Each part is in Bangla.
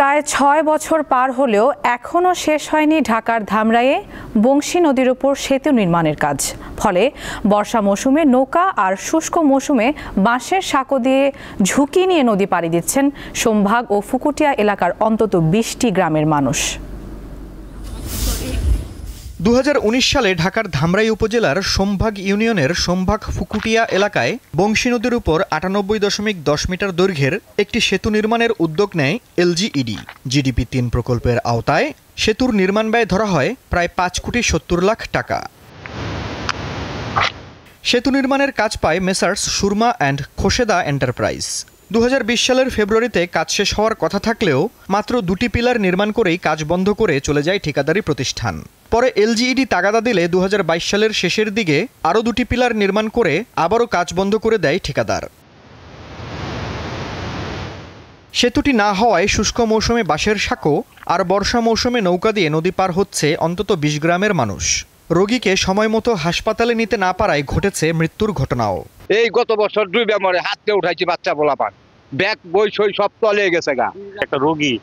প্রায় ৬ বছর পার হলেও এখনও শেষ হয়নি ঢাকার ধামরাইয়ে বংশী নদীর উপর সেতু নির্মাণের কাজ। ফলে বর্ষা মৌসুমে নৌকা আর শুষ্ক মৌসুমে বাঁশের সাঁকো দিয়ে ঝুঁকি নিয়ে নদী পাড়ি দিচ্ছেন সোমভাগ ও ফুকুটিয়া এলাকার অন্তত ২০টি গ্রামের মানুষ। ২০১৯ সালে ঢাকার ধামরাই উপজেলার সোমভাগ ইউনিয়নের সোমভাগ ফুকুটিয়া এলাকায় বংশী নদীর উপর ৯৮.১০ মিটার দৈর্ঘ্যের একটি সেতু নির্মাণের উদ্যোগ নেয় এলজিইডি। জিডিপি ৩ প্রকল্পের আওতায় সেতুর নির্মাণ ব্যয় ধরা হয় প্রায় ৫,৭০,০০,০০০ টাকা। সেতু নির্মাণের কাজ পায় মেসার্স সুরমা অ্যান্ড খোসেদা এন্টারপ্রাইজ। ২০২০ সালের ফেব্রুয়ারিতে কাজ শেষ হওয়ার কথা থাকলেও মাত্র ২টি পিলার নির্মাণ করেই কাজ বন্ধ করে চলে যায় ঠিকাদারি প্রতিষ্ঠান। পরে এলজিইডি তাগাদা দিলে ২০২২ সালের শেষের দিকে আরও ২টি পিলার নির্মাণ করে আবারও কাজ বন্ধ করে দেয় ঠিকাদার। সেতুটি না হওয়ায় শুষ্ক মৌসুমে বাঁশের সাঁকো আর বর্ষা মৌসুমে নৌকা দিয়ে নদী পার হচ্ছে অন্তত ২০ গ্রামের মানুষ। রোগীকে সময় মতো হাসপাতালে নিতে না পারায় ঘটেছে মৃত্যুর ঘটনাও। এই গত বছর ডুবে মরে হাতকে উঠাইছি বাচ্চা পোলাপান, ব্যাগ বই সই সব তলে গেছে গা। একটা রোগী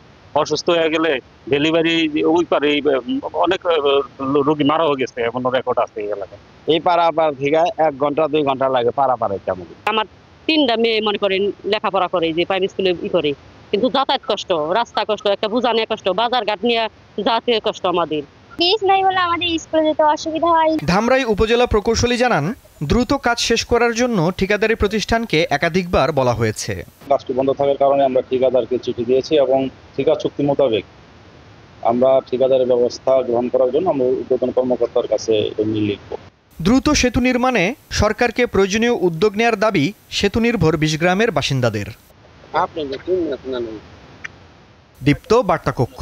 অসুস্থ হয়ে গেলে ডেলিভারি ওই পারে অনেক রোগী মারা হয়ে গেছে, এমন রেকর্ড আছে এই এলাকায়। এই পারাপার থেকে 1 ঘন্টা 2 ঘন্টা লাগে পারাপারে। কেমন আমার 3টা মেয়ে মনে করেন লেখাপড়া করে, যে প্রাইমারি স্কুলে করে, কিন্তু যাতায়াত কষ্ট, রাস্তা কষ্ট, একটা বোঝা নিয়ে কষ্ট, বাজার ঘাট নিয়ে যাতায়াত কষ্ট। আমাদের ব্রিজ নাই বলে আমাদের স্কুলে যেতে অসুবিধা হয়। ধামরাই উপজেলা প্রকৌশলী জানান, দ্রুত কাজ শেষ করার জন্য ঠিকাদারি প্রতিষ্ঠানকে একাধিকবার বলা হয়েছে। কাজটি বন্ধ থাকার কারণে আমরা ঠিকাদারকে চিঠি দিয়েছি এবং ঠিকা চুক্তি মোতাবেক আমরা ঠিকাদারের ব্যবস্থা গ্রহণ করার জন্য আমরা ঊর্ধ্বতন কর্মকর্তার কাছে লিখব। দ্রুত সেতু নির্মাণে সরকারকে প্রয়োজনীয় উদ্যোগ নেওয়ার দাবি সেতু নির্ভর ২০ গ্রামের বাসিন্দাদের। আপনি দীপ্ত বার্তা কক্ষ।